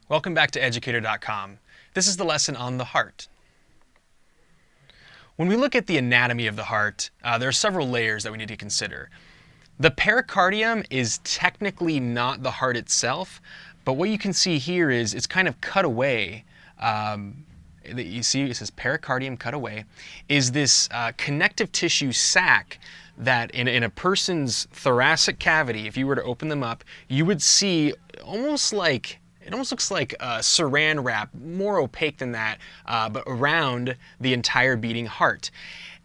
Welcome back to educator.com. This is the lesson on the heart. When we look at the anatomy of the heart, there are several layers that we need to consider. The pericardium is technically not the heart itself, but what you can see here is it's kind of cut away. You see it says pericardium cut away, is this connective tissue sac that in a person's thoracic cavity, if you were to open them up, you would see it almost looks like saran wrap, more opaque than that, but around the entire beating heart.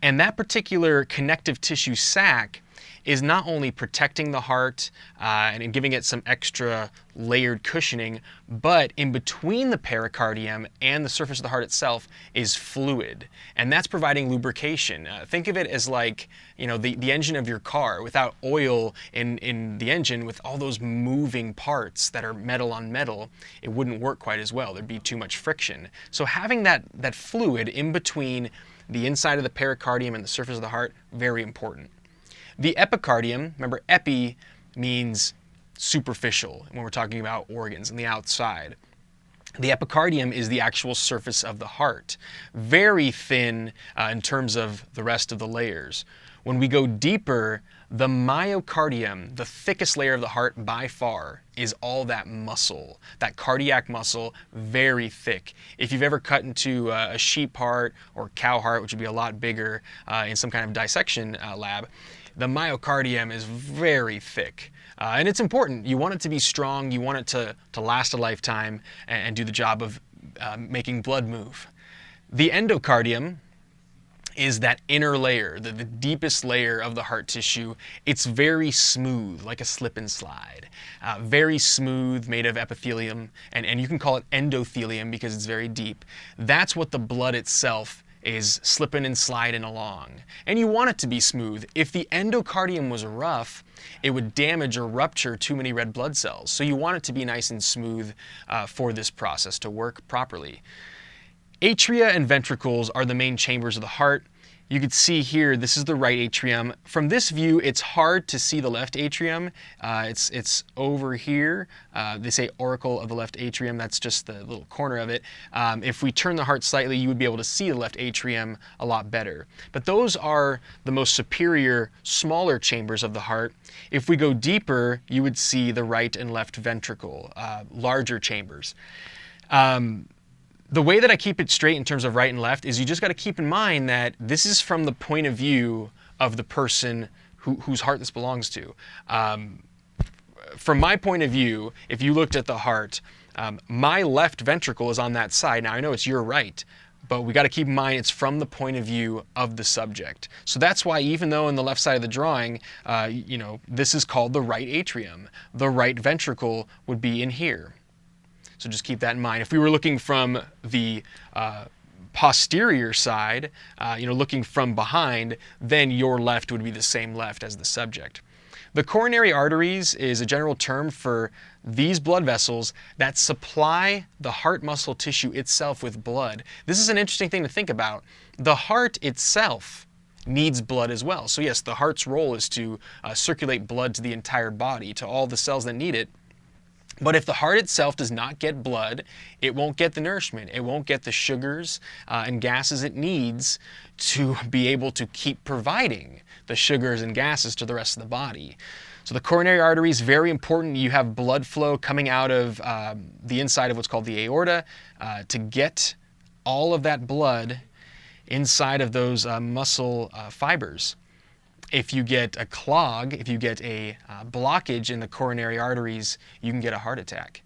And that particular connective tissue sac is not only protecting the heart and giving it some extra layered cushioning, but in between the pericardium and the surface of the heart itself is fluid. And that's providing lubrication. Think of it as like, the engine of your car. Without oil in the engine, with all those moving parts that are metal on metal, it wouldn't work quite as well. There'd be too much friction. So having that fluid in between the inside of the pericardium and the surface of the heart, very important. The epicardium, remember epi means superficial when we're talking about organs on the outside. The epicardium is the actual surface of the heart, very thin in terms of the rest of the layers. When we go deeper, the myocardium, the thickest layer of the heart by far, is all that muscle, that cardiac muscle, very thick. If you've ever cut into a sheep heart or cow heart, which would be a lot bigger in some kind of dissection lab, the myocardium is very thick. And it's important. You want it to be strong, you want it to last a lifetime and do the job of making blood move. The endocardium is that inner layer, the deepest layer of the heart tissue. It's very smooth, like a slip and slide. Very smooth, made of epithelium, and you can call it endothelium because it's very deep. That's what the blood itself is slipping and sliding along. And you want it to be smooth. If the endocardium was rough, it would damage or rupture too many red blood cells. So you want it to be nice and smooth for this process to work properly. Atria and ventricles are the main chambers of the heart. You can see here, this is the right atrium. From this view, it's hard to see the left atrium. It's over here. They say auricle of the left atrium. That's just the little corner of it. If we turn the heart slightly, you would be able to see the left atrium a lot better. But those are the most superior, smaller chambers of the heart. If we go deeper, you would see the right and left ventricle, larger chambers. The way that I keep it straight in terms of right and left is you just got to keep in mind that this is from the point of view of the person whose heart this belongs to. From my point of view, if you looked at the heart, my left ventricle is on that side. Now I know it's your right, but we got to keep in mind it's from the point of view of the subject. So that's why even though in the left side of the drawing, this is called the right atrium, the right ventricle would be in here. So just keep that in mind. If we were looking from the posterior side, looking from behind, then your left would be the same left as the subject. The coronary arteries is a general term for these blood vessels that supply the heart muscle tissue itself with blood. This is an interesting thing to think about. The heart itself needs blood as well. So yes, the heart's role is to circulate blood to the entire body, to all the cells that need it. But if the heart itself does not get blood, it won't get the nourishment. It won't get the sugars and gases it needs to be able to keep providing the sugars and gases to the rest of the body. So the coronary artery is very important. You have blood flow coming out of the inside of what's called the aorta to get all of that blood inside of those muscle fibers. If you get a clog, if you get a blockage in the coronary arteries, you can get a heart attack.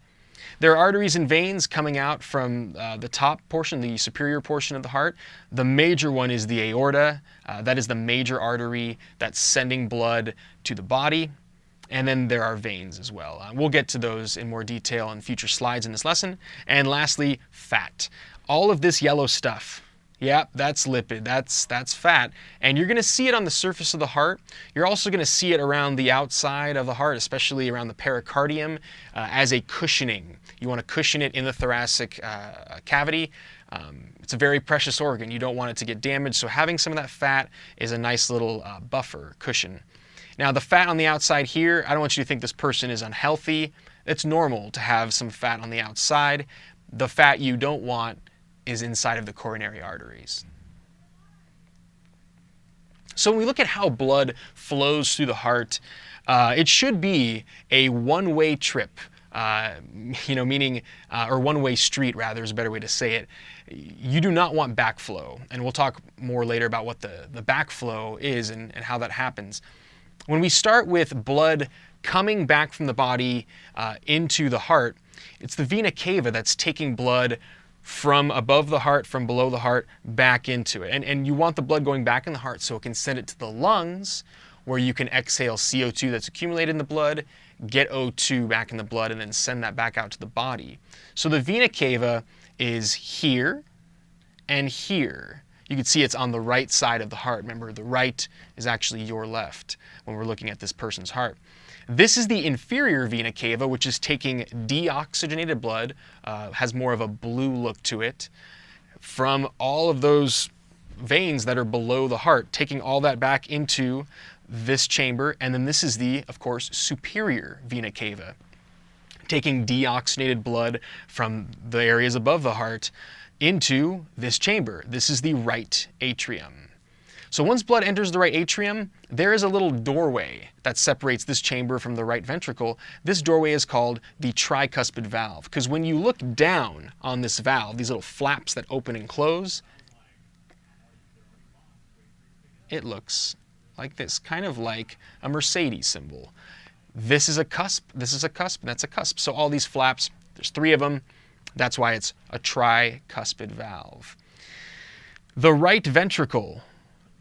There are arteries and veins coming out from the top portion, the superior portion of the heart. The major one is the aorta. That is the major artery that's sending blood to the body. And then there are veins as well. We'll get to those in more detail in future slides in this lesson. And lastly, fat. All of this yellow stuff, yeah, that's lipid, that's fat. And you're gonna see it on the surface of the heart. You're also gonna see it around the outside of the heart, especially around the pericardium, as a cushioning. You wanna cushion it in the thoracic cavity. It's a very precious organ. You don't want it to get damaged, so having some of that fat is a nice little buffer, cushion. Now the fat on the outside here, I don't want you to think this person is unhealthy. It's normal to have some fat on the outside. The fat you don't want is inside of the coronary arteries. So when we look at how blood flows through the heart, it should be a one-way trip, meaning, or one-way street rather is a better way to say it. You do not want backflow, and we'll talk more later about what the backflow is and how that happens. When we start with blood coming back from the body into the heart, it's the vena cava that's taking blood from above the heart, from below the heart, back into it. And you want the blood going back in the heart so it can send it to the lungs, where you can exhale CO2 that's accumulated in the blood, get O2 back in the blood, and then send that back out to the body. So the vena cava is here and here. You can see it's on the right side of the heart. Remember, the right is actually your left when we're looking at this person's heart. This is the inferior vena cava, which is taking deoxygenated blood, has more of a blue look to it, from all of those veins that are below the heart, taking all that back into this chamber. And then this is the, of course, superior vena cava, taking deoxygenated blood from the areas above the heart into this chamber. This is the right atrium. So once blood enters the right atrium, there is a little doorway that separates this chamber from the right ventricle. This doorway is called the tricuspid valve, because when you look down on this valve, these little flaps that open and close, it looks like this, kind of like a Mercedes symbol. This is a cusp, this is a cusp, and that's a cusp. So all these flaps, there's 3 of them. That's why it's a tricuspid valve. The right ventricle,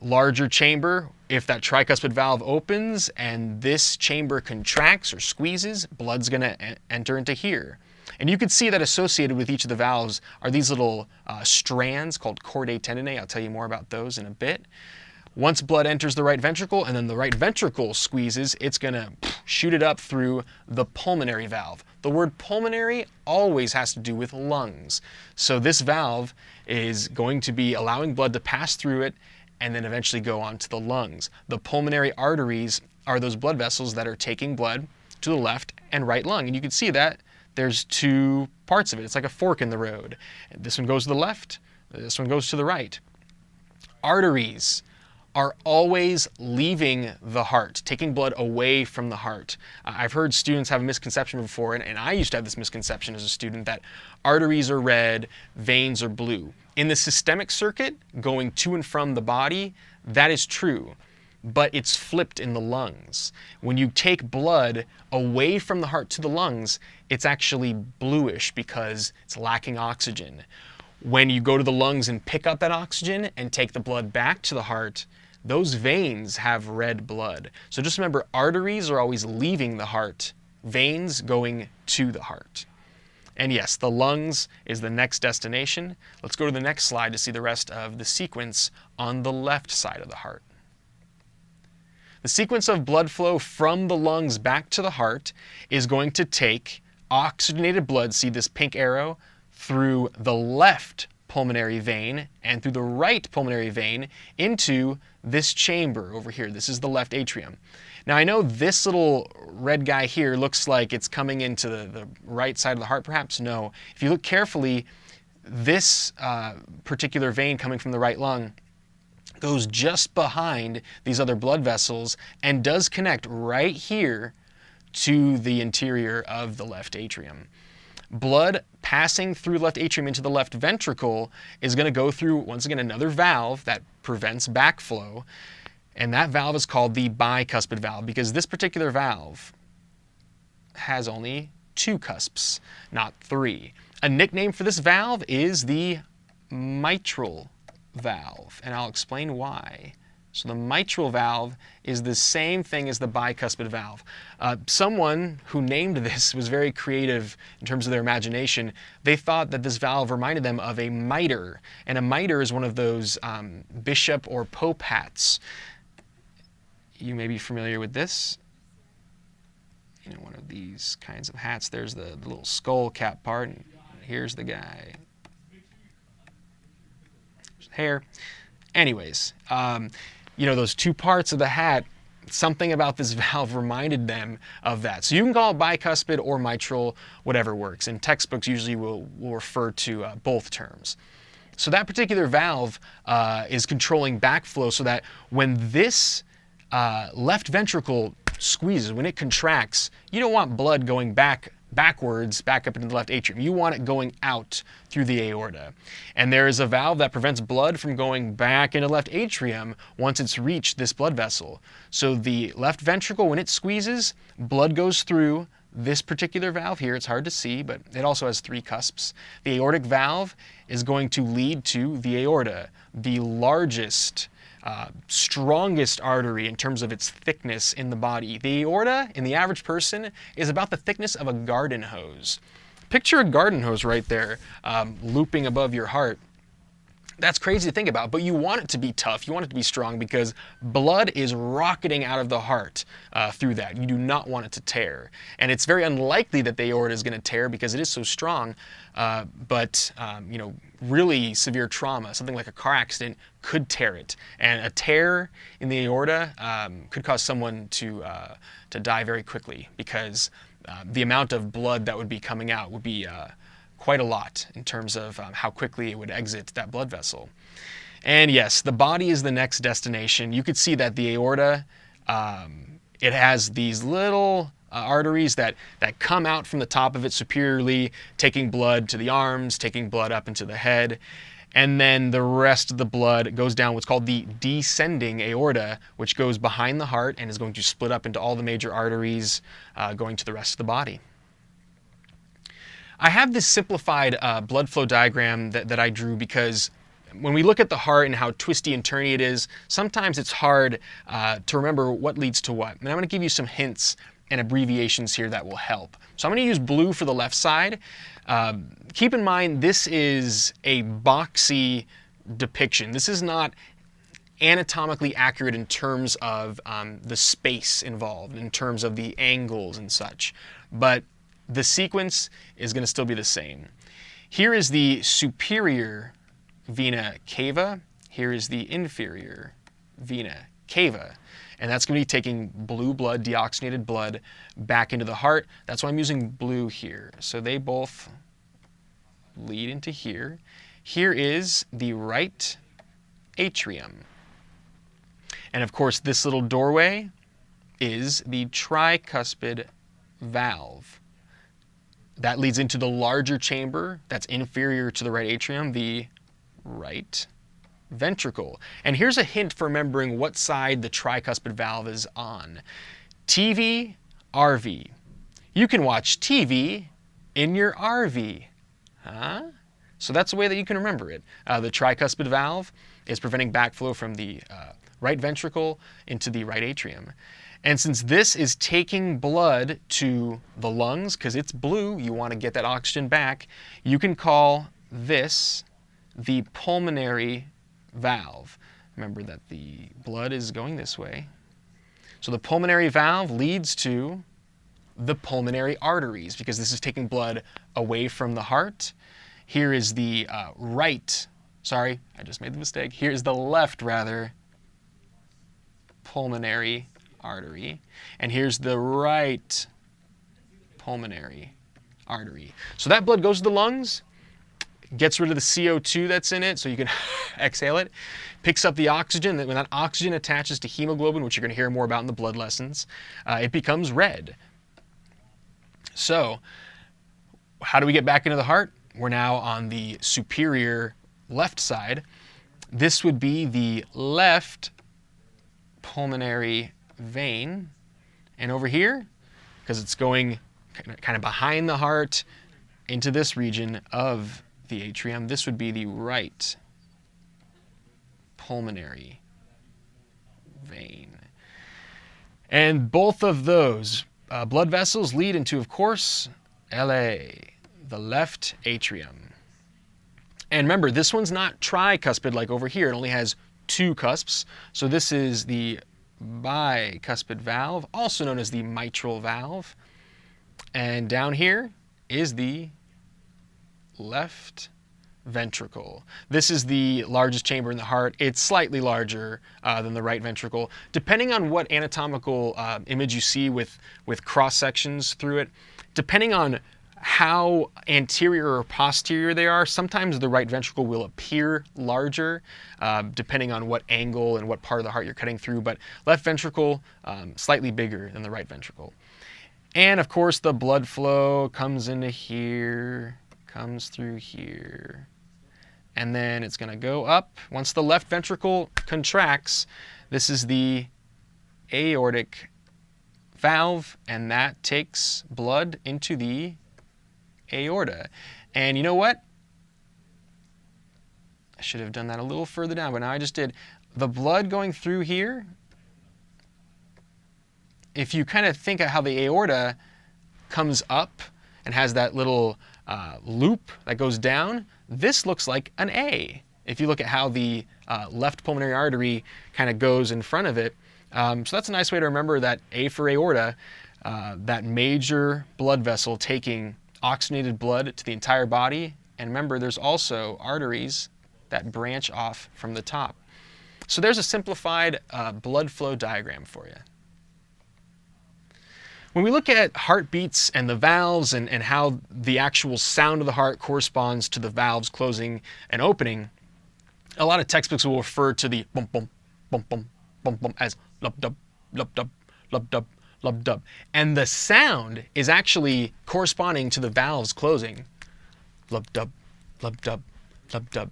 larger chamber, if that tricuspid valve opens and this chamber contracts or squeezes, blood's going to enter into here. And you can see that associated with each of the valves are these little strands called chordae tendineae. I'll tell you more about those in a bit. Once blood enters the right ventricle and then the right ventricle squeezes, it's going to shoot it up through the pulmonary valve. The word pulmonary always has to do with lungs. So this valve is going to be allowing blood to pass through it and then eventually go on to the lungs. The pulmonary arteries are those blood vessels that are taking blood to the left and right lung. And you can see that there's 2 parts of it. It's like a fork in the road. This one goes to the left, this one goes to the right. Arteries are always leaving the heart, taking blood away from the heart. I've heard students have a misconception before, and I used to have this misconception as a student, that arteries are red, veins are blue. In the systemic circuit, going to and from the body, that is true, but it's flipped in the lungs. When you take blood away from the heart to the lungs, it's actually bluish because it's lacking oxygen. When you go to the lungs and pick up that oxygen and take the blood back to the heart, those veins have red blood. So just remember, arteries are always leaving the heart, veins going to the heart. And yes, the lungs is the next destination. Let's go to the next slide to see the rest of the sequence on the left side of the heart. The sequence of blood flow from the lungs back to the heart is going to take oxygenated blood, see this pink arrow, through the left pulmonary vein and through the right pulmonary vein into this chamber over here. This is the left atrium. Now I know this little red guy here looks like it's coming into the right side of the heart, perhaps. No. If you look carefully, this particular vein coming from the right lung goes just behind these other blood vessels and does connect right here to the interior of the left atrium. Blood passing through the left atrium into the left ventricle is going to go through, once again, another valve that prevents backflow. And that valve is called the bicuspid valve because this particular valve has only 2 cusps, not 3. A nickname for this valve is the mitral valve, and I'll explain why. So the mitral valve is the same thing as the bicuspid valve. Someone who named this was very creative in terms of their imagination. They thought that this valve reminded them of a mitre, and a mitre is one of those bishop or pope hats. You may be familiar with this. You know, one of these kinds of hats. There's the little skull cap part, and here's the guy. Hair. Anyways, you know, those 2 parts of the hat something about this valve reminded them of that. So you can call it bicuspid or mitral, whatever works. And textbooks usually will refer to both terms. So that particular valve is controlling backflow so that when this left ventricle squeezes, when it contracts, you don't want blood going backwards, back up into the left atrium. You want it going out through the aorta. And there is a valve that prevents blood from going back into the left atrium once it's reached this blood vessel. So the left ventricle, when it squeezes, blood goes through this particular valve here. It's hard to see, but it also has 3 cusps. The aortic valve is going to lead to the aorta, the largest, strongest artery in terms of its thickness in the body. The aorta, in the average person, is about the thickness of a garden hose. Picture a garden hose right there, looping above your heart. That's crazy to think about, but you want it to be tough. You want it to be strong because blood is rocketing out of the heart through that. You do not want it to tear. And it's very unlikely that the aorta is going to tear because it is so strong, but really severe trauma, something like a car accident, could tear it. And a tear in the aorta could cause someone to die very quickly because the amount of blood that would be coming out would be quite a lot in terms of how quickly it would exit that blood vessel. And yes, the body is the next destination. You could see that the aorta, it has these little arteries that come out from the top of it superiorly, taking blood to the arms, taking blood up into the head. And then the rest of the blood goes down what's called the descending aorta, which goes behind the heart and is going to split up into all the major arteries going to the rest of the body. I have this simplified blood flow diagram that I drew because when we look at the heart and how twisty and turny it is, sometimes it's hard to remember what leads to what. And I'm going to give you some hints and abbreviations here that will help. So I'm going to use blue for the left side. Keep in mind this is a boxy depiction. This is not anatomically accurate in terms of the space involved, in terms of the angles and such. But the sequence is going to still be the same. Here is the superior vena cava. Here is the inferior vena cava. And that's going to be taking blue blood, deoxygenated blood, back into the heart. That's why I'm using blue here. So they both lead into here. Here is the right atrium. And of course, this little doorway is the tricuspid valve. That leads into the larger chamber that's inferior to the right atrium, the right ventricle. And here's a hint for remembering what side the tricuspid valve is on. TV, RV. You can watch TV in your RV. Huh? So that's the way that you can remember it. The tricuspid valve is preventing backflow from the right ventricle into the right atrium. And since this is taking blood to the lungs, because it's blue, you want to get that oxygen back, you can call this the pulmonary valve. Remember that the blood is going this way. So the pulmonary valve leads to the pulmonary arteries, because this is taking blood away from the heart. Here is the sorry, I just made the mistake. Here's the left, pulmonary artery, and here's the right pulmonary artery. So that blood goes to the lungs, gets rid of the CO2 that's in it so you can exhale it, picks up the oxygen. When that oxygen attaches to hemoglobin, which you're going to hear more about in the blood lessons, it becomes red. So how do we get back into the heart? We're now on the superior left side. This would be the left pulmonary vein, and over here, because it's going kind of behind the heart into this region of the atrium, this would be the right pulmonary vein. And both of those blood vessels lead into, of course, LA, the left atrium. And remember, this one's not tricuspid like over here. It only has 2 cusps. So this is the bicuspid valve, also known as the mitral valve. And down here is the left ventricle. This is the largest chamber in the heart. It's slightly larger than the right ventricle. Depending on what anatomical image you see with cross sections through it, depending on how anterior or posterior they are, sometimes the right ventricle will appear larger, depending on what angle and what part of the heart you're cutting through, but left ventricle, slightly bigger than the right ventricle. And of course, the blood flow comes into here, comes through here, and then it's going to go up. Once the left ventricle contracts, this is the aortic valve, and that takes blood into the aorta. And you know what? I should have done that a little further down, but now I just did. The blood going through here, if you kind of think of how the aorta comes up and has that little loop that goes down, this looks like an A. If you look at how the left pulmonary artery kind of goes in front of it. So that's a nice way to remember that A for aorta, that major blood vessel taking oxygenated blood to the entire body. And remember, there's also arteries that branch off from the top. So there's a simplified blood flow diagram for you. When we look at heartbeats and the valves and how the actual sound of the heart corresponds to the valves closing and opening, a lot of textbooks will refer to the bump, bump, bump, bump, bump, bump as lub-dub, lub-dub, lub-dub, lub-dub. And the sound is actually corresponding to the valves closing. Lub-dub, lub-dub, lub-dub,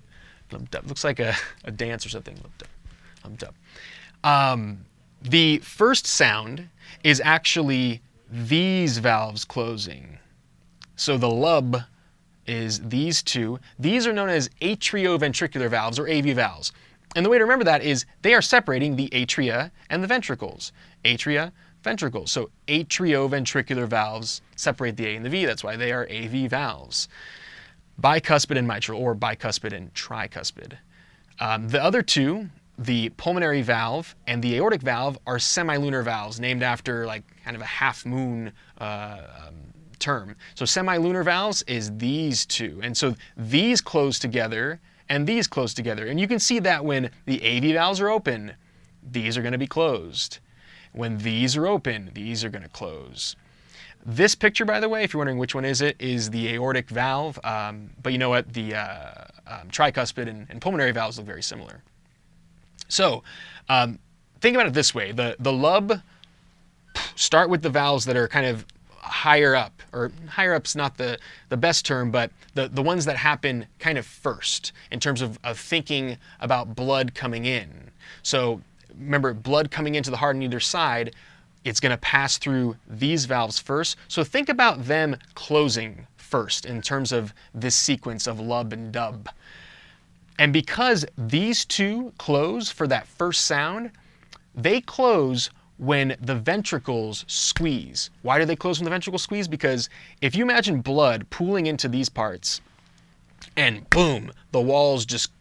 lub-dub. Looks like a dance or something. Lub-dub, lub-dub. The first sound is actually these valves closing. So the lub is these two. These are known as atrioventricular valves or AV valves. And the way to remember that is they are separating the atria and the ventricles. Atria, ventricles. So atrioventricular valves separate the A and the V. That's why they are AV valves. Bicuspid and mitral, or bicuspid and tricuspid. The other two, the pulmonary valve and the aortic valve, are semilunar valves, named after like kind of a half moon term. So semilunar valves is these two. And so these close together and these close together. And you can see that when the AV valves are open, these are going to be closed. When these are open, these are going to close. This picture, by the way, if you're wondering which one is it, is the aortic valve. But you know what? The tricuspid and pulmonary valves look very similar. So think about it this way. The lub, start with the valves that are kind of higher up, or higher up's not the best term, but the ones that happen kind of first in terms of thinking about blood coming in. So remember, blood coming into the heart on either side, it's going to pass through these valves first. So think about them closing first in terms of this sequence of lub and dub. And because these two close for that first sound, they close when the ventricles squeeze. Why do they close when the ventricles squeeze? Because if you imagine blood pooling into these parts and boom, the walls just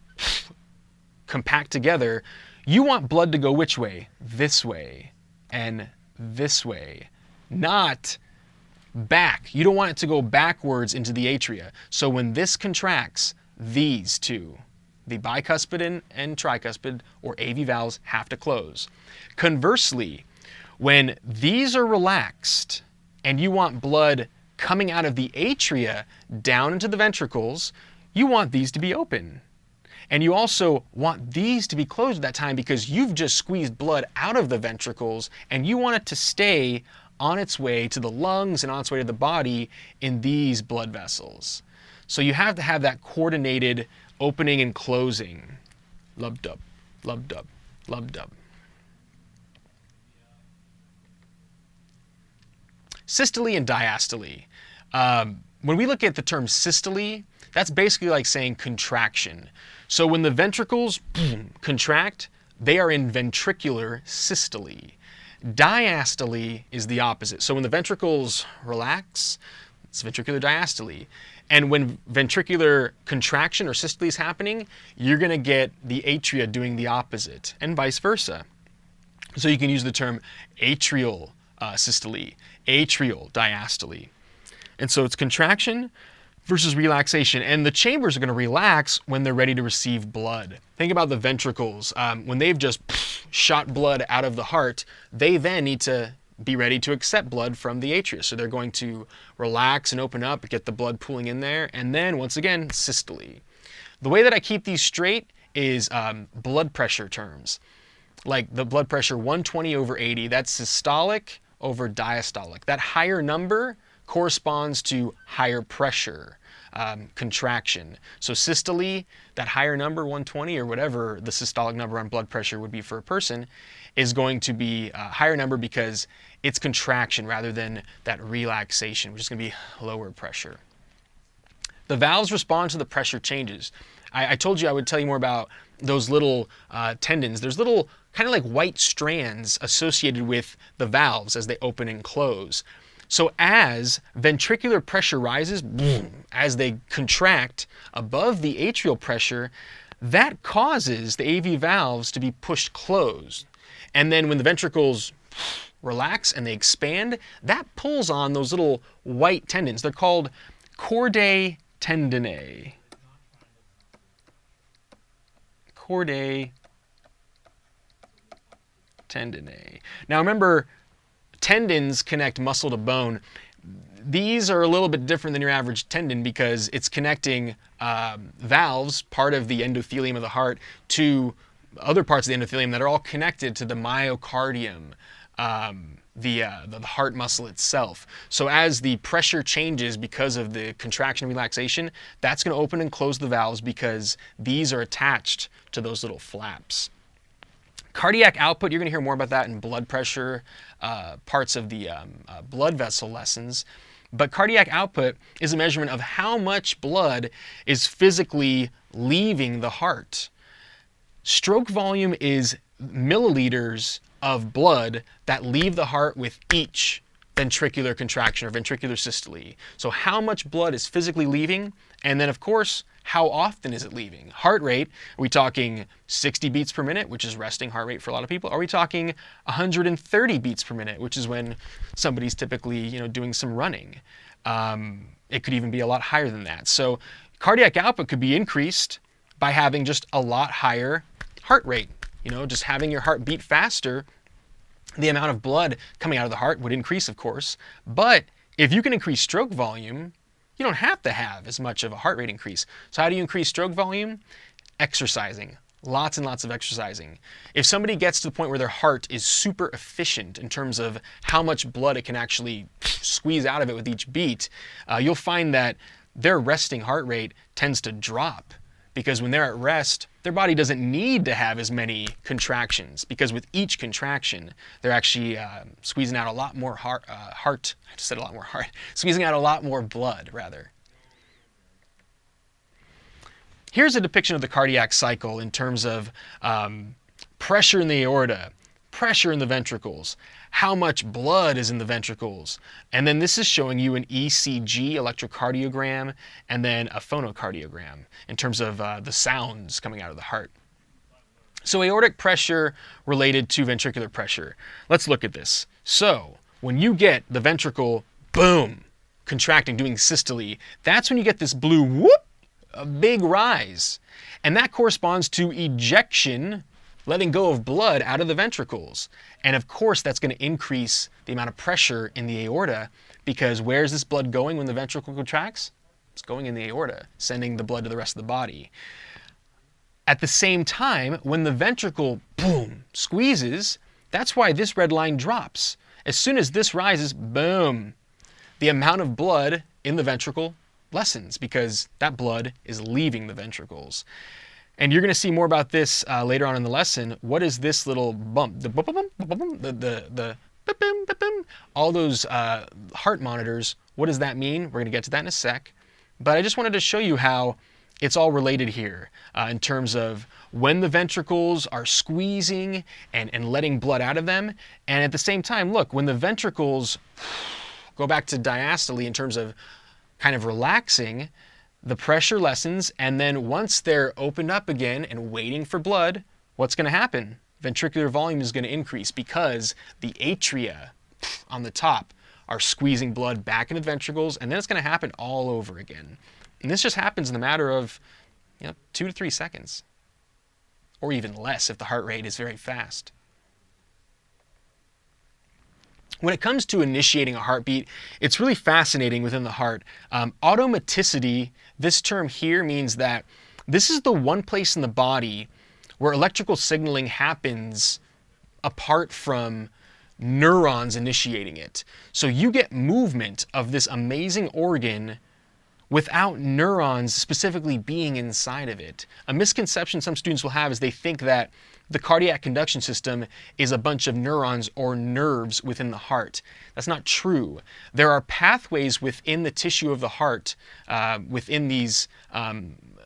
compact together, you want blood to go which way? This way and this way, not back. You don't want it to go backwards into the atria. So when this contracts, these two, the bicuspid and tricuspid, or AV valves, have to close. Conversely, when these are relaxed and you want blood coming out of the atria down into the ventricles, you want these to be open. And you also want these to be closed at that time because you've just squeezed blood out of the ventricles and you want it to stay on its way to the lungs and on its way to the body in these blood vessels. So you have to have that coordinated opening and closing. Lub-dub, lub-dub, lub-dub. Systole and diastole. When we look at the term systole, that's basically like saying contraction. So when the ventricles contract, they are in ventricular systole. Diastole is the opposite. So when the ventricles relax, it's ventricular diastole. And when ventricular contraction or systole is happening, you're going to get the atria doing the opposite, and vice versa. So you can use the term atrial systole, atrial diastole. And so it's contraction, versus relaxation. And the chambers are going to relax when they're ready to receive blood. Think about the ventricles. When they've just shot blood out of the heart, they then need to be ready to accept blood from the atria. So they're going to relax and open up, get the blood pooling in there, and then once again, systole. The way that I keep these straight is blood pressure terms. Like the blood pressure 120/80, that's systolic over diastolic. That higher number corresponds to higher pressure, contraction. So systole, that higher number, 120 or whatever the systolic number on blood pressure would be for a person, is going to be a higher number because it's contraction rather than that relaxation, which is going to be lower pressure. The valves respond to the pressure changes. I told you I would tell you more about those little tendons. There's little kind of like white strands associated with the valves as they open and close. So as ventricular pressure rises, boom, as they contract above the atrial pressure, that causes the AV valves to be pushed closed. And then when the ventricles relax and they expand, that pulls on those little white tendons. They're called chordae tendineae. Chordae tendineae. Now remember, tendons connect muscle to bone. These are a little bit different than your average tendon because it's connecting valves, part of the endothelium of the heart, to other parts of the endothelium that are all connected to the myocardium, the heart muscle itself. So as the pressure changes because of the contraction and relaxation, that's going to open and close the valves because these are attached to those little flaps. Cardiac output, you're going to hear more about that in blood pressure, parts of the blood vessel lessons. But cardiac output is a measurement of how much blood is physically leaving the heart. Stroke volume is milliliters of blood that leave the heart with each ventricular contraction or ventricular systole. So how much blood is physically leaving, and then of course, how often is it leaving? Heart rate, are we talking 60 beats per minute, which is resting heart rate for a lot of people? Are we talking 130 beats per minute, which is when somebody's typically, doing some running? It could even be a lot higher than that. So cardiac output could be increased by having just a lot higher heart rate. Just having your heart beat faster, the amount of blood coming out of the heart would increase, of course. But if you can increase stroke volume, you don't have to have as much of a heart rate increase. So how do you increase stroke volume? Exercising. Lots and lots of exercising. If somebody gets to the point where their heart is super efficient in terms of how much blood it can actually squeeze out of it with each beat, you'll find that their resting heart rate tends to drop. Because when they're at rest, their body doesn't need to have as many contractions, because with each contraction, they're actually squeezing out a lot more squeezing out a lot more blood, rather. Here's a depiction of the cardiac cycle in terms of pressure in the aorta, pressure in the ventricles, how much blood is in the ventricles. And then this is showing you an ECG, electrocardiogram, and then a phonocardiogram in terms of the sounds coming out of the heart. So aortic pressure related to ventricular pressure. Let's look at this. So when you get the ventricle, boom, contracting, doing systole, that's when you get this blue whoop, a big rise. And that corresponds to ejection, letting go of blood out of the ventricles. And of course, that's going to increase the amount of pressure in the aorta, because where's this blood going when the ventricle contracts? It's going in the aorta, sending the blood to the rest of the body. At the same time, when the ventricle, boom, squeezes, that's why this red line drops. As soon as this rises, boom, the amount of blood in the ventricle lessens because that blood is leaving the ventricles. And you're going to see more about this later on in the lesson. What is this little bump? The bump, the all those heart monitors, what does that mean? We're going to get to that in a sec. But I just wanted to show you how it's all related here in terms of when the ventricles are squeezing and letting blood out of them. And at the same time, look, when the ventricles go back to diastole in terms of kind of relaxing, the pressure lessens, and then once they're opened up again and waiting for blood, what's going to happen? Ventricular volume is going to increase because the atria on the top are squeezing blood back into the ventricles, and then it's going to happen all over again. And this just happens in a matter of 2 to 3 seconds, or even less if the heart rate is very fast. When it comes to initiating a heartbeat, it's really fascinating within the heart. Automaticity, this term here means that this is the one place in the body where electrical signaling happens apart from neurons initiating it. So you get movement of this amazing organ without neurons specifically being inside of it. A misconception some students will have is they think that the cardiac conduction system is a bunch of neurons or nerves within the heart. That's not true. There are pathways within the tissue of the heart, within these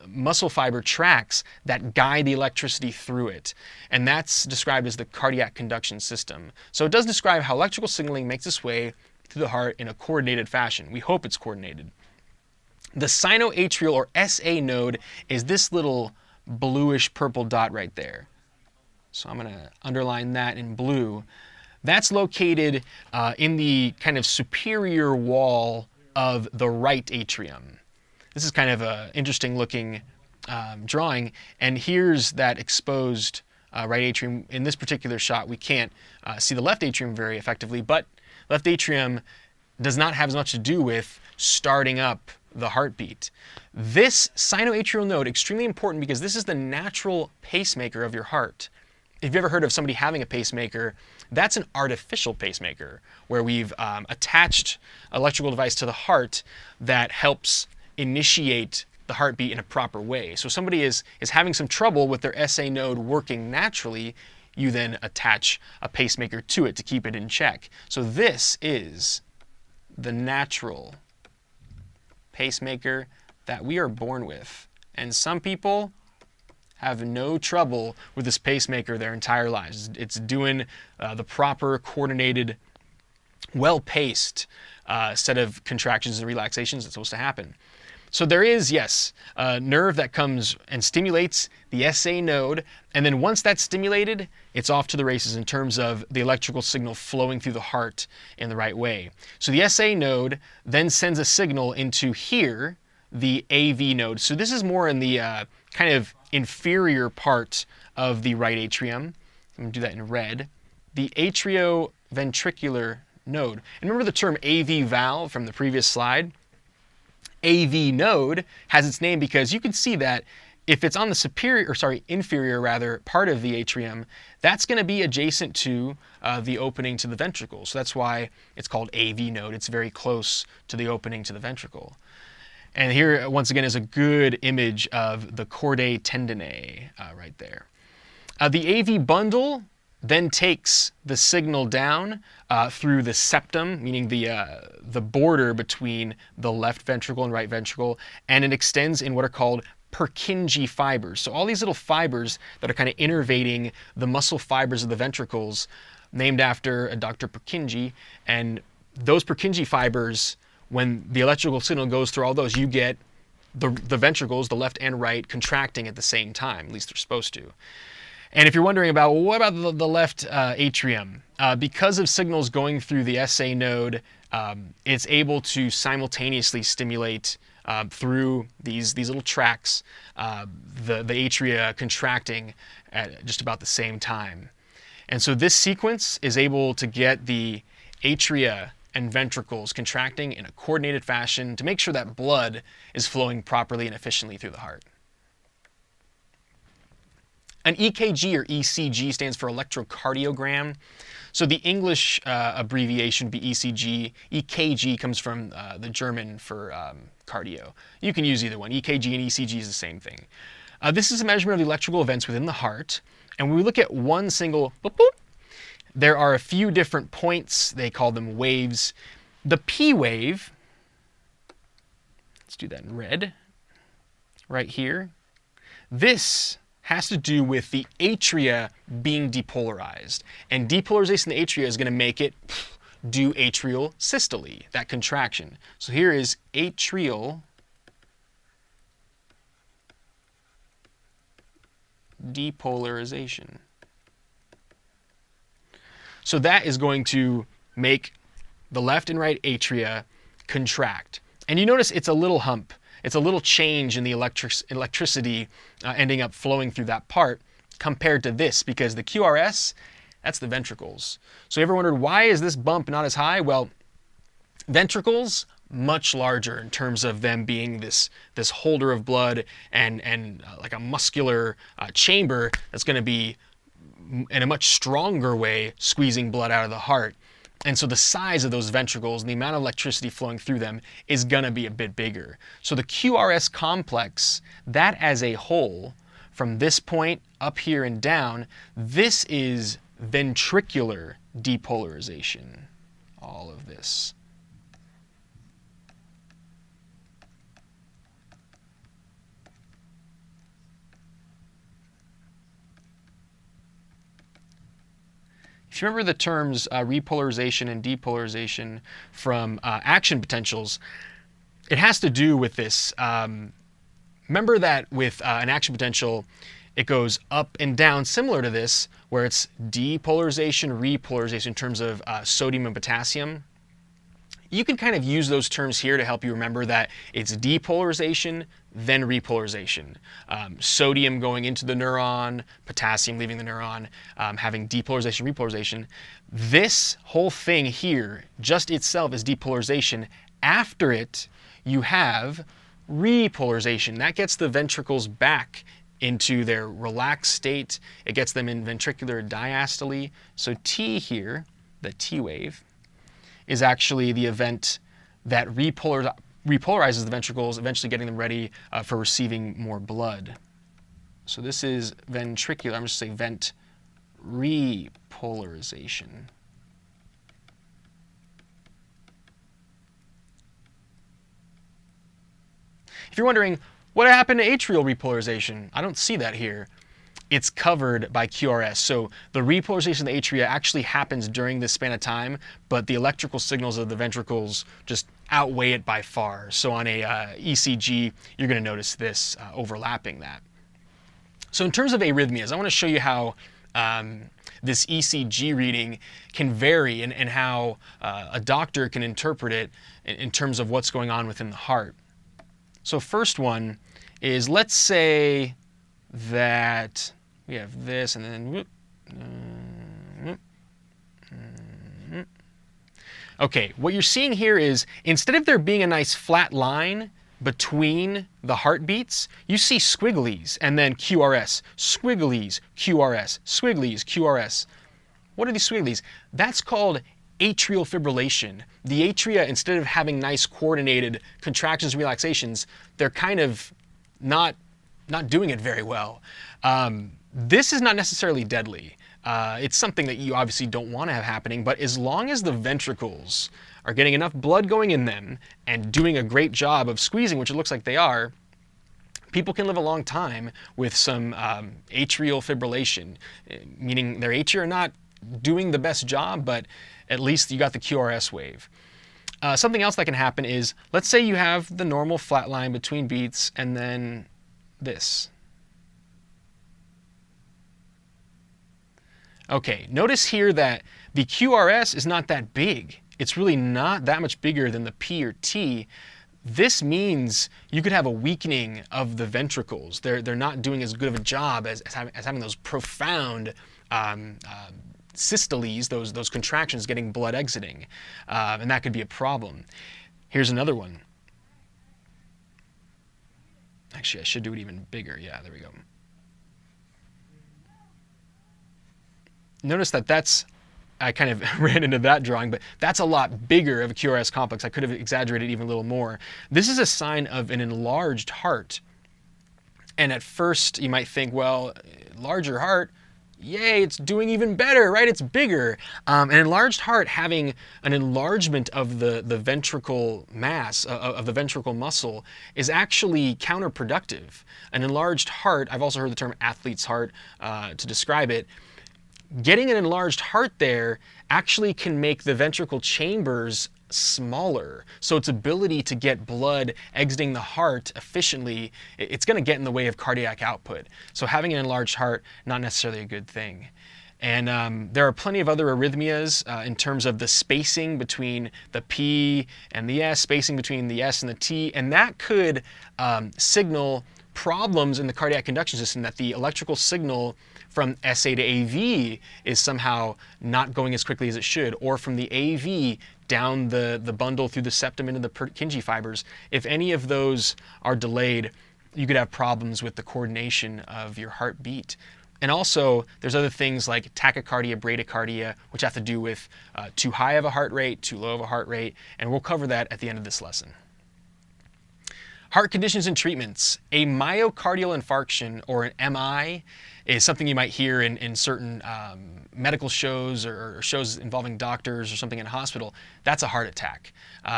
muscle fiber tracts that guide the electricity through it. And that's described as the cardiac conduction system. So it does describe how electrical signaling makes its way through the heart in a coordinated fashion. We hope it's coordinated. The sinoatrial or SA node is this little bluish purple dot right there. So I'm going to underline that in blue. That's located in the kind of superior wall of the right atrium. This is kind of an interesting looking drawing, and here's that exposed right atrium. In this particular shot, we can't see the left atrium very effectively, but left atrium does not have as much to do with starting up the heartbeat. This sinoatrial node, extremely important because this is the natural pacemaker of your heart. If you've ever heard of somebody having a pacemaker, that's an artificial pacemaker where we've attached an electrical device to the heart that helps initiate the heartbeat in a proper way. So if somebody is having some trouble with their SA node working naturally, you then attach a pacemaker to it to keep it in check. So this is the natural pacemaker that we are born with. And some people have no trouble with this pacemaker their entire lives. It's doing the proper, coordinated, well-paced set of contractions and relaxations that's supposed to happen. So there is, yes, a nerve that comes and stimulates the SA node, and then once that's stimulated, it's off to the races in terms of the electrical signal flowing through the heart in the right way. So the SA node then sends a signal into here, the AV node. So this is more in the kind of inferior part of the right atrium. I'm going to do that in red. The atrioventricular node. And remember the term AV valve from the previous slide? AV node has its name because you can see that if it's on the inferior part of the atrium, that's going to be adjacent to the opening to the ventricle. So that's why it's called AV node. It's very close to the opening to the ventricle. And here, once again, is a good image of the chordae tendineae right there. The AV bundle then takes the signal down through the septum, meaning the border between the left ventricle and right ventricle, and it extends in what are called Purkinje fibers. So all these little fibers that are kind of innervating the muscle fibers of the ventricles, named after Dr. Purkinje, and those Purkinje fibers, when the electrical signal goes through all those, you get the ventricles, the left and right, contracting at the same time. At least they're supposed to. And if you're wondering about, well, what about the left atrium? Because of signals going through the SA node, it's able to simultaneously stimulate through these little tracts, the atria contracting at just about the same time. And so this sequence is able to get the atria and ventricles contracting in a coordinated fashion to make sure that blood is flowing properly and efficiently through the heart. An EKG or ECG stands for electrocardiogram. So the English abbreviation would be ECG. EKG comes from the German for cardio. You can use either one. EKG and ECG is the same thing. This is a measurement of the electrical events within the heart. And when we look at one single boop, boop, there are a few different points. They call them waves. The P wave, let's do that in red, right here. This has to do with the atria being depolarized. And depolarization of the atria is going to make it do atrial systole, that contraction. So here is atrial depolarization. So that is going to make the left and right atria contract. And you notice it's a little hump. It's a little change in the electricity ending up flowing through that part compared to this, because the QRS, that's the ventricles. So you ever wondered, why is this bump not as high? Well, ventricles, much larger in terms of them being this holder of blood and like a muscular chamber that's going to be in a much stronger way squeezing blood out of the heart. And so the size of those ventricles and the amount of electricity flowing through them is going to be a bit bigger. So the QRS complex, that as a whole, from this point up here and down, this is ventricular depolarization, all of this. If you remember the terms repolarization and depolarization from action potentials, it has to do with this. Remember that with an action potential, it goes up and down, similar to this, where it's depolarization, repolarization in terms of sodium and potassium. You can kind of use those terms here to help you remember that it's depolarization, then repolarization. Sodium going into the neuron, potassium leaving the neuron, having depolarization, repolarization. This whole thing here, just itself, is depolarization. After it, you have repolarization. That gets the ventricles back into their relaxed state. It gets them in ventricular diastole. So T here, the T wave, is actually the event that repolarizes the ventricles, eventually getting them ready for receiving more blood. So this is ventricular, I'm just saying vent repolarization. If you're wondering, what happened to atrial repolarization? I don't see that here. It's covered by QRS. So the repolarization of the atria actually happens during this span of time, but the electrical signals of the ventricles just outweigh it by far. So on a ECG, you're going to notice this overlapping that. So in terms of arrhythmias, I want to show you how this ECG reading can vary and how a doctor can interpret it in terms of what's going on within the heart. So first one is, let's say that we have this and then okay, what you're seeing here is, instead of there being a nice flat line between the heartbeats, you see squigglies and then QRS, squigglies, QRS, squigglies, QRS. What are these squigglies? That's called atrial fibrillation. The atria, instead of having nice coordinated contractions and relaxations, they're kind of not doing it very well. This is not necessarily deadly. It's something that you obviously don't want to have happening, but as long as the ventricles are getting enough blood going in them and doing a great job of squeezing, which it looks like they are, people can live a long time with some atrial fibrillation, meaning their atria are not doing the best job, but at least you got the QRS wave. Something else that can happen is, let's say you have the normal flat line between beats and then this. Okay, notice here that the QRS is not that big. It's really not that much bigger than the P or T. This means you could have a weakening of the ventricles. They're not doing as good of a job as having those profound systoles, those contractions getting blood exiting, and that could be a problem. Here's another one. Actually, I should do it even bigger. Yeah, there we go. Notice that I kind of ran into that drawing, but that's a lot bigger of a QRS complex. I could have exaggerated even a little more. This is a sign of an enlarged heart. And at first you might think, well, larger heart, yay, it's doing even better, right? It's bigger. An enlarged heart, having an enlargement of the ventricle mass, of the ventricle muscle, is actually counterproductive. An enlarged heart, I've also heard the term athlete's heart to describe it. Getting an enlarged heart there actually can make the ventricle chambers smaller. So its ability to get blood exiting the heart efficiently, it's going to get in the way of cardiac output. So having an enlarged heart, not necessarily a good thing. And there are plenty of other arrhythmias in terms of the spacing between the P and the S, spacing between the S and the T, and that could signal problems in the cardiac conduction system, that the electrical signal from SA to AV is somehow not going as quickly as it should, or from the AV down the bundle through the septum into the Purkinje fibers. If any of those are delayed, you could have problems with the coordination of your heartbeat. And also, there's other things like tachycardia, bradycardia, which have to do with too high of a heart rate, too low of a heart rate, and we'll cover that at the end of this lesson. Heart conditions and treatments. A myocardial infarction, or an MI, is something you might hear in certain medical shows or shows involving doctors or something in a hospital. That's a heart attack.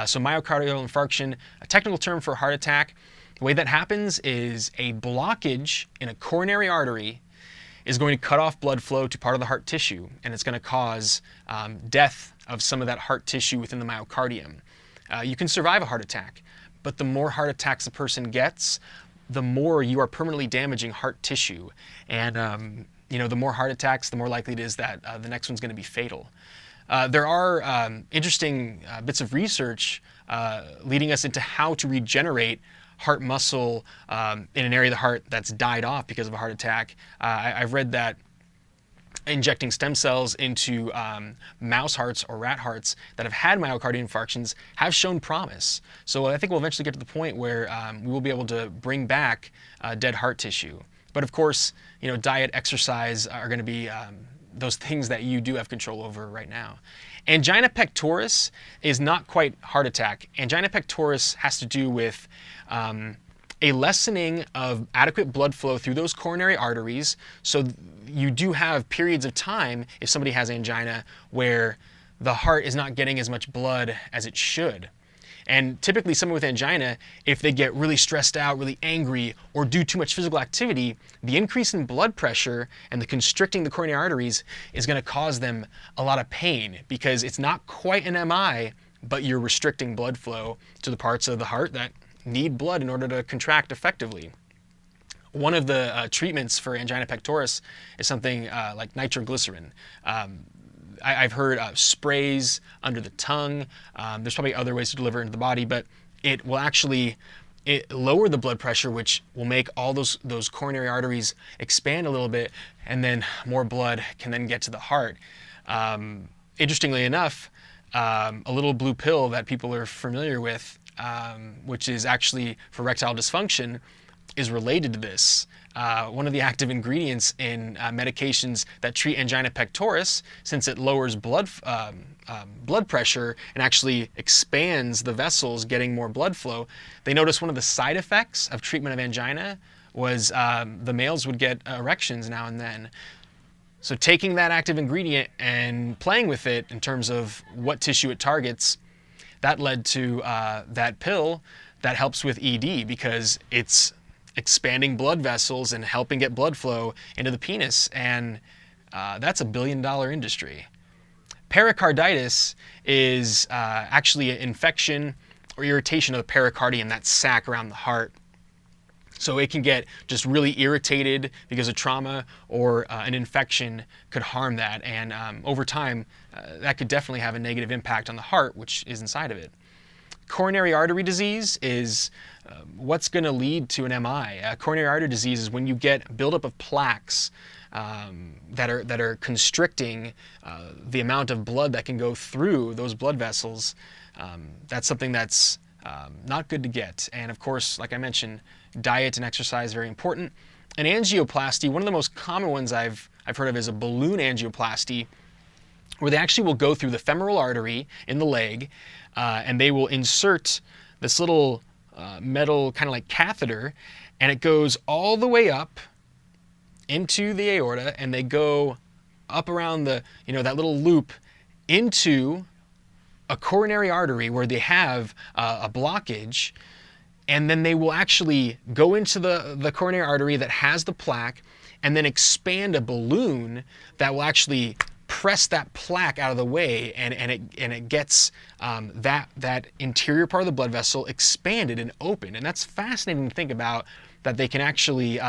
So myocardial infarction, a technical term for a heart attack. The way that happens is a blockage in a coronary artery is going to cut off blood flow to part of the heart tissue, and it's going to cause death of some of that heart tissue within the myocardium. You can survive a heart attack, but the more heart attacks a person gets, the more you are permanently damaging heart tissue. And the more heart attacks, the more likely it is that the next one's going to be fatal. There are interesting bits of research leading us into how to regenerate heart muscle in an area of the heart that's died off because of a heart attack. I've read that injecting stem cells into mouse hearts or rat hearts that have had myocardial infarctions have shown promise. So I think we'll eventually get to the point where we will be able to bring back dead heart tissue. But of course, diet, exercise are going to be those things that you do have control over right now. Angina pectoris is not quite heart attack. Angina pectoris has to do with a lessening of adequate blood flow through those coronary arteries. So you do have periods of time, if somebody has angina, where the heart is not getting as much blood as it should. And typically someone with angina, if they get really stressed out, really angry, or do too much physical activity, the increase in blood pressure and the constricting the coronary arteries is going to cause them a lot of pain, because it's not quite an MI, but you're restricting blood flow to the parts of the heart that need blood in order to contract effectively. One of the treatments for angina pectoris is something like nitroglycerin. I've heard sprays under the tongue. There's probably other ways to deliver it into the body, but it will actually lower the blood pressure, which will make all those coronary arteries expand a little bit, and then more blood can then get to the heart. Interestingly enough, a little blue pill that people are familiar with, which is actually for erectile dysfunction, is related to this. One of the active ingredients in medications that treat angina pectoris, since it lowers blood pressure and actually expands the vessels, getting more blood flow, they noticed one of the side effects of treatment of angina was the males would get erections now and then. So taking that active ingredient and playing with it in terms of what tissue it targets, that led to that pill that helps with ED, because it's expanding blood vessels and helping get blood flow into the penis, and that's $1 billion industry. Pericarditis is actually an infection or irritation of the pericardium, that sac around the heart. So it can get just really irritated because of trauma, or an infection could harm that, and over time that could definitely have a negative impact on the heart, which is inside of it. Coronary artery disease is what's going to lead to an MI. Coronary artery disease is when you get buildup of plaques that are constricting the amount of blood that can go through those blood vessels. That's something that's not good to get. And of course, like I mentioned, diet and exercise very important. And angioplasty, one of the most common ones I've heard of is a balloon angioplasty, where they actually will go through the femoral artery in the leg, and they will insert this little metal kind of like catheter, and it goes all the way up into the aorta, and they go up around the, that little loop into a coronary artery where they have a blockage, and then they will actually go into the coronary artery that has the plaque, and then expand a balloon that will actually press that plaque out of the way, and it gets that interior part of the blood vessel expanded and opened. And that's fascinating to think about, that they can actually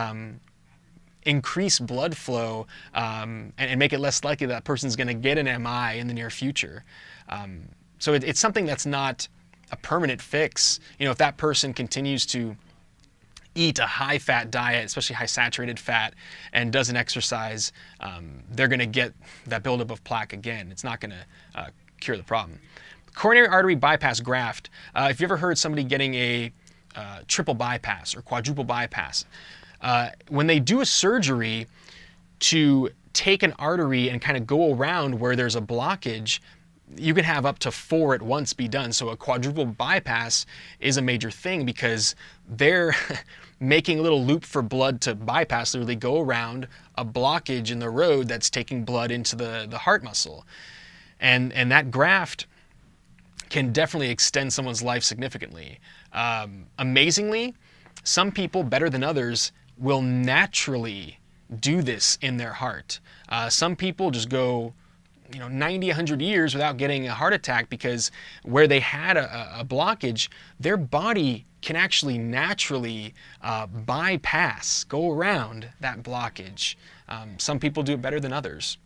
increase blood flow and make it less likely that person's going to get an MI in the near future. So it's something that's not a permanent fix. You know, if that person continues to eat a high-fat diet, especially high-saturated fat, and doesn't exercise, they're going to get that buildup of plaque again. It's not going to cure the problem. Coronary artery bypass graft. If you ever heard somebody getting a triple bypass or quadruple bypass, when they do a surgery to take an artery and kind of go around where there's a blockage, you can have up to 4 at once be done. So a quadruple bypass is a major thing because they're making a little loop for blood to bypass, literally go around a blockage in the road that's taking blood into the heart muscle. And that graft can definitely extend someone's life significantly. Amazingly, some people, better than others, will naturally do this in their heart. Some people just go 90, 100 years without getting a heart attack because where they had a blockage, their body can actually naturally bypass, go around that blockage. Some people do it better than others.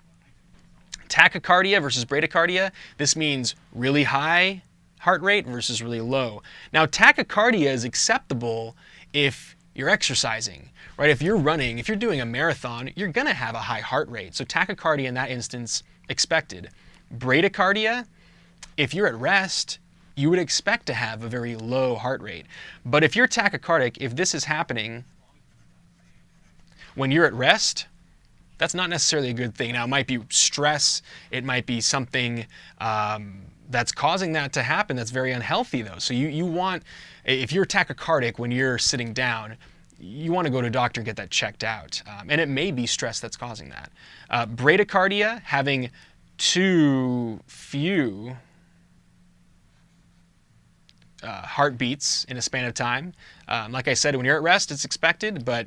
Tachycardia versus bradycardia. This means really high heart rate versus really low. Now, tachycardia is acceptable if you're exercising, right? If you're running, if you're doing a marathon, you're going to have a high heart rate. So tachycardia in that instance, expected. Bradycardia, if you're at rest, you would expect to have a very low heart rate. But if you're tachycardic, if this is happening when you're at rest, that's not necessarily a good thing. Now, it might be stress. It might be something that's causing that to happen that's very unhealthy, though. So you want, if you're tachycardic when you're sitting down, you want to go to a doctor and get that checked out. And it may be stress that's causing that. Bradycardia, having too few heartbeats in a span of time. Like I said, when you're at rest, it's expected, but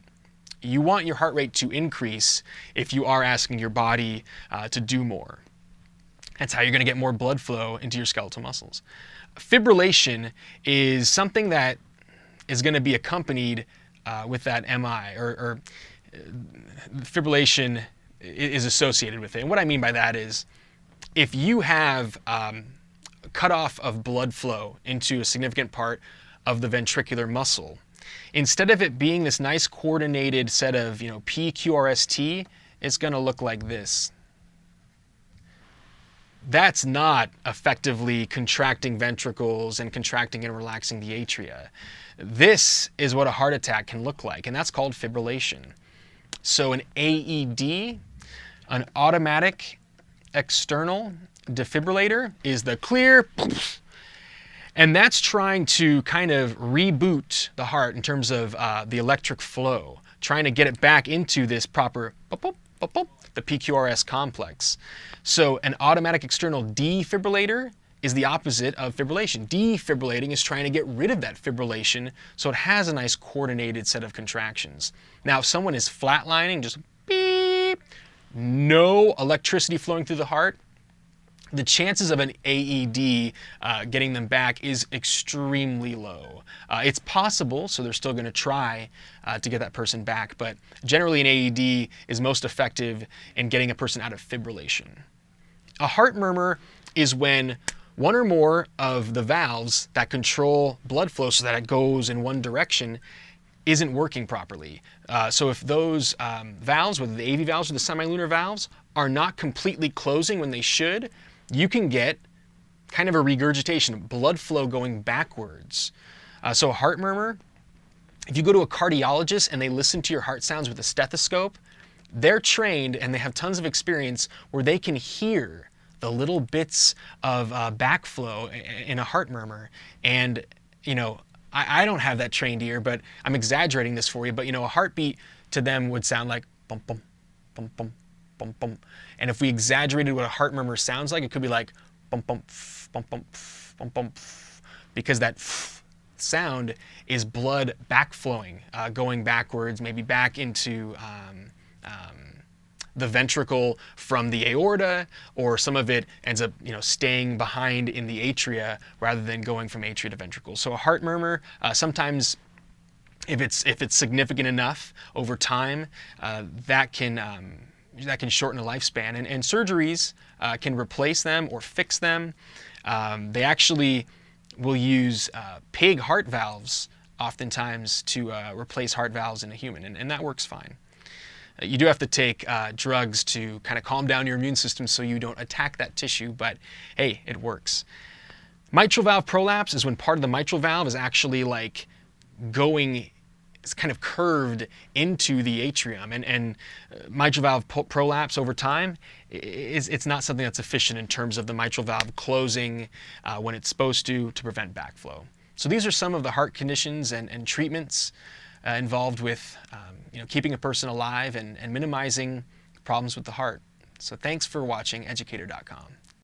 you want your heart rate to increase if you are asking your body to do more. That's how you're going to get more blood flow into your skeletal muscles. Fibrillation is something that is going to be accompanied with that MI, or fibrillation is associated with it. And what I mean by that is if you have cutoff of blood flow into a significant part of the ventricular muscle, instead of it being this nice coordinated set of PQRST, it's going to look like this. That's not effectively contracting ventricles and contracting and relaxing the atria. This is what a heart attack can look like, and that's called fibrillation. So an AED, an automatic external defibrillator, is the clear, and that's trying to kind of reboot the heart in terms of the electric flow, trying to get it back into this proper the PQRS complex. So an automatic external defibrillator is the opposite of fibrillation. Defibrillating is trying to get rid of that fibrillation so it has a nice coordinated set of contractions. Now, if someone is flatlining, just beep, no electricity flowing through the heart, the chances of an AED getting them back is extremely low. It's possible, so they're still going to try to get that person back, but generally an AED is most effective in getting a person out of fibrillation. A heart murmur is when one or more of the valves that control blood flow so that it goes in one direction isn't working properly. So if those valves, whether the AV valves or the semilunar valves, are not completely closing when they should, you can get kind of a regurgitation, blood flow going backwards. So a heart murmur, if you go to a cardiologist and they listen to your heart sounds with a stethoscope, they're trained and they have tons of experience where they can hear the little bits of backflow in a heart murmur. And, I don't have that trained ear, but I'm exaggerating this for you. But, a heartbeat to them would sound like bum, bum, bum, bum, bum, bum. And if we exaggerated what a heart murmur sounds like, it could be like bum, bum, bum, bum, bum, bum, because that sound is blood backflowing, going backwards, maybe back into the ventricle from the aorta, or some of it ends up staying behind in the atria rather than going from atria to ventricle. So a heart murmur, sometimes If it's significant enough over time, that can shorten a lifespan. And surgeries can replace them or fix them. They actually will use pig heart valves oftentimes to replace heart valves in a human, and that works fine. You do have to take drugs to kind of calm down your immune system so you don't attack that tissue, but hey, it works. Mitral valve prolapse is when part of the mitral valve is actually like going, it's kind of curved into the atrium, and mitral valve prolapse over time it's not something that's efficient in terms of the mitral valve closing when it's supposed to prevent backflow. So these are some of the heart conditions and treatments involved with keeping a person alive and minimizing problems with the heart. So thanks for watching educator.com.